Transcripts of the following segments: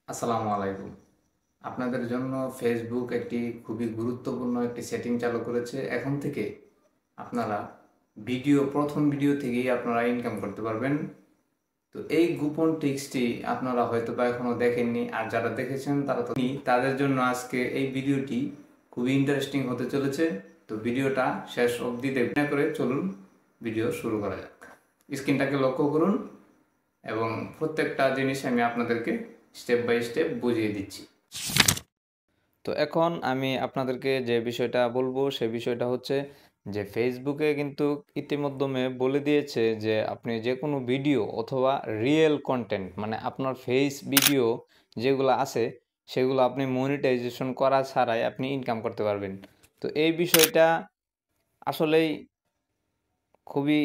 আসসালামু আলাইকুম। আপনাদের জন্য ফেসবুক একটি খুবই গুরুত্বপূর্ণ একটি সেটিং চালু করেছে। এখন থেকে আপনারা প্রথম ভিডিও থেকেই আপনারা ইনকাম করতে পারবেন। তো এই গোপন টিপসটি আপনারা হয়তো বা এখনো দেখেননি, আর যারা দেখেছেন তারা তো তাদের জন্য আজকে এই ভিডিওটি খুবই ইন্টারেস্টিং হতে চলেছে। তো ভিডিওটা শেষ অবধি দেখবেন না করে চলুন ভিডিও শুরু করা যাক। স্ক্রিনটাকে লক্ষ্য করুন এবং প্রত্যেকটা জিনিস আমি আপনাদেরকে স্টেপ বাই স্টেপ বুঝিয়ে দিচ্ছি। তো এখন আমি আপনাদেরকে যে বিষয়টা বলবো সে বিষয়টা হচ্ছে যে ফেসবুকে কিন্তু ইতিমধ্যে বলে দিয়েছে যে আপনি যে কোনো ভিডিও অথবা রিয়েল কন্টেন্ট মানে আপনার ফেস ভিডিও যেগুলো আছে সেগুলো আপনি মনিটাইজেশন করা ছাড়াই আপনি ইনকাম করতে পারবেন। তো এই বিষয়টা আসলেই খুবই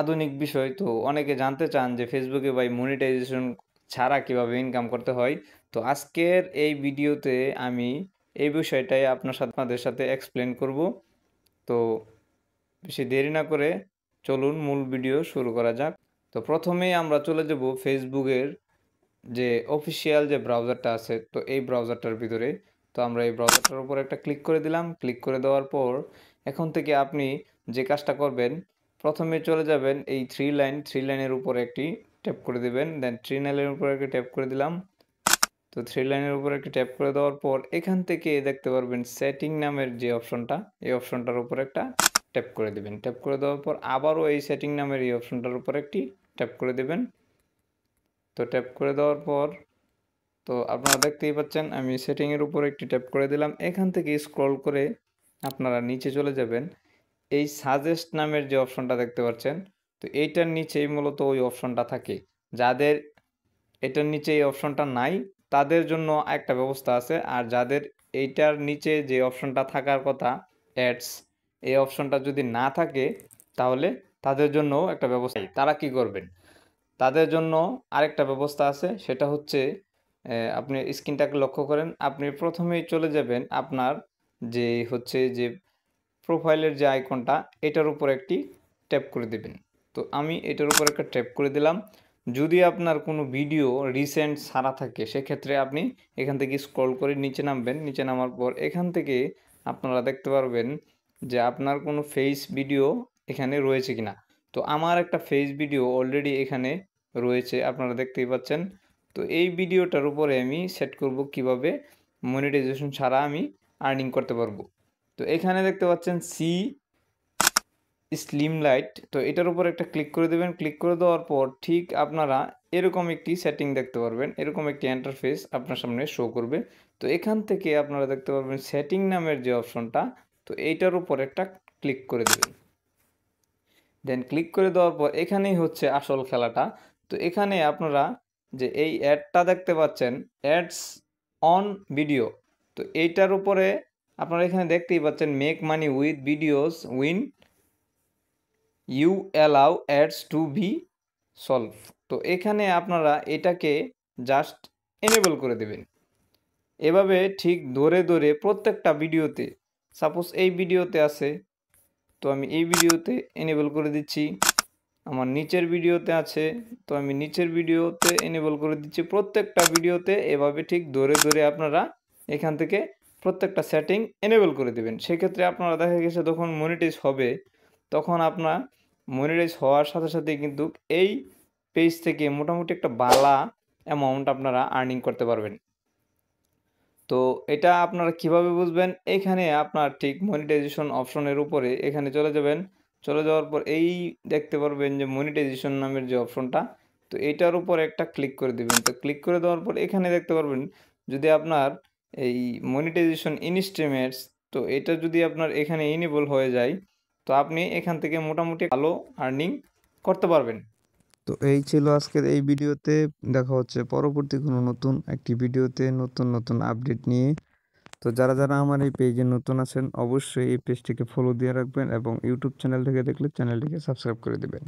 আধুনিক বিষয়। তো অনেকে জানতে চান যে ফেসবুকে ভাই মনিটাইজেশন ছাড়া কিভাবে ইনকাম করতে হয়। তো আজকের এই ভিডিওতে আমি এই বিষয়টাই আপনাদের সাথে এক্সপ্লেন করব। তো বেশি দেরি না করে চলুন মূল ভিডিও শুরু করা যাক। তো প্রথমেই আমরা চলে যাব ফেসবুকের যে অফিসিয়াল যে ব্রাউজারটা আছে, তো এই ব্রাউজারটার ভিতরে। তো আমরা এই ব্রাউজারটার উপর একটা ক্লিক করে দিলাম। ক্লিক করে দেওয়ার পর এখন থেকে আপনি যে কাজটা করবেন, প্রথমে চলে যাবেন এই থ্রি লাইনের উপর একটি ট্যাপ করে দেবেন। দেন থ্রি লাইনের উপর একটি ট্যাপ করে দিলাম। তো থ্রি লাইনের উপর একটি ট্যাপ করে দেওয়ার পর এখান থেকে দেখতে পারবেন সেটিং নামের যে অপশনটা, এই অপশনটার উপর একটা ট্যাপ করে দেবেন। ট্যাপ করে দেওয়ার পর আবারও এই সেটিং নামের এই অপশনটার উপর একটি ট্যাপ করে দেবেন। তো ট্যাপ করে দেওয়ার পর তো আপনারা দেখতেই পাচ্ছেন আমি সেটিংয়ের উপর একটি ট্যাপ করে দিলাম। এখান থেকে স্ক্রল করে আপনারা নিচে চলে যাবেন। এই সাজেস্ট নামের যে অপশনটা দেখতে পাচ্ছেন, তো এইটার নিচেই মূলত ওই অপশনটা থাকে। যাদের এটার নিচে এই অপশনটা নাই তাদের জন্য একটা ব্যবস্থা আছে, আর যাদের এইটার নিচে যে অপশনটা থাকার কথা অ্যাডস, এই অপশনটা যদি না থাকে তাহলে তাদের জন্য একটা ব্যবস্থা। তারা কি করবেন, তাদের জন্য আরেকটা ব্যবস্থা আছে, সেটা হচ্ছে আপনি স্ক্রিনটাকে লক্ষ্য করেন। আপনি প্রথমেই চলে যাবেন আপনার যে প্রোফাইলের যে আইকনটা, এটার উপর একটি ট্যাপ করে দিবেন। তো আমি এটার উপর একটা ট্যাপ করে দিলাম। যদি আপনার কোনো ভিডিও রিসেন্ট ছাড়া থাকে সেক্ষেত্রে আপনি এখান থেকে স্ক্রল করে নিচে নামবেন। নিচে নামার পর এখান থেকে আপনারা দেখতে পারবেন যে আপনার কোনো ফেস ভিডিও এখানে রয়েছে কিনা। তো আমার একটা ফেস ভিডিও অলরেডি এখানে রয়েছে, আপনারা দেখতেই পাচ্ছেন। তো এই ভিডিওটার উপরে আমি সেট করব কিভাবে মনিটাইজেশন ছাড়া আমি আর্নিং করতে পারবো। তো এখানে দেখতে পাচ্ছেন সি স্লিম লাইট, তো এটার উপর একটা ক্লিক করে দেবেন। ক্লিক করে দেওয়ার পর ঠিক আপনারা এরকম একটি সেটিং দেখতে পারবেন, এরকম একটি ইন্টারফেস আপনার সামনে শো করবে। তো এখান থেকে আপনারা দেখতে পারবেন সেটিং নামের যে অপশনটা, তো এইটার উপর একটা ক্লিক করে দেবেন। দেন ক্লিক করে দেওয়ার পর এখানেই হচ্ছে আসল খেলাটা। তো এখানে আপনারা যে এই অ্যাডটা দেখতে পাচ্ছেন, অ্যাডস অন ভিডিও, তো এইটার উপরে আপনারা এখানে দেখতেই পাচ্ছেন make money with videos when you allow ads to be solve. তো এখানে আপনারা এটাকে জাস্ট এনেবল করে দেবেন। এভাবে ঠিক ধরে ধরে প্রত্যেকটা ভিডিওতে, সাপোজ এই ভিডিওতে আছে, তো আমি এই ভিডিওতে এনেবল করে দিচ্ছি। আমার নিচের ভিডিওতে আছে, তো আমি নিচের ভিডিওতে এনেবল করে দিচ্ছি। প্রত্যেকটা ভিডিওতে এভাবে ঠিক ধরে ধরে আপনারা এখান থেকে প্রত্যেকটা সেটিং এনেবল করে দেবেন। সেক্ষেত্রে আপনারা দেখা গেছে যখন মনিটাইজ হবে, তখন আপনার মনিটাইজ হওয়ার সাথে সাথে কিন্তু এই পেজ থেকে মোটামুটি একটা বালা অ্যামাউন্ট আপনারা আর্নিং করতে পারবেন। তো এটা আপনারা কিভাবে বুঝবেন, এখানে আপনার ঠিক মনিটাইজেশন অপশনের উপরে এখানে চলে যাবেন। চলে যাওয়ার পর এই দেখতে পারবেন যে মনিটাইজেশন নামের যে অপশনটা, তো এটার উপর একটা ক্লিক করে দিবেন। তো ক্লিক করে দেওয়ার পর এখানে দেখতে পারবেন যদি আপনার এই মনিটাইজেশন ইনস্ট্রিমেন্টস, তো এটা যদি আপনার এখানে ইনেবল হয়ে যায়, তো আপনি এখান থেকে মোটামুটি ভালো আর্নিং করতে পারবেন। তো এই ছিল আজকের এই ভিডিওতে। দেখা হচ্ছে পরবর্তী কোনো নতুন একটি ভিডিওতে নতুন নতুন আপডেট নিয়ে। তো যারা যারা আমার এই পেজে নতুন আছেন অবশ্যই এই পেজটিকে ফলো দিয়ে রাখবেন এবং ইউটিউব চ্যানেল থেকে দেখলে চ্যানেলটিকে সাবস্ক্রাইব করে দেবেন।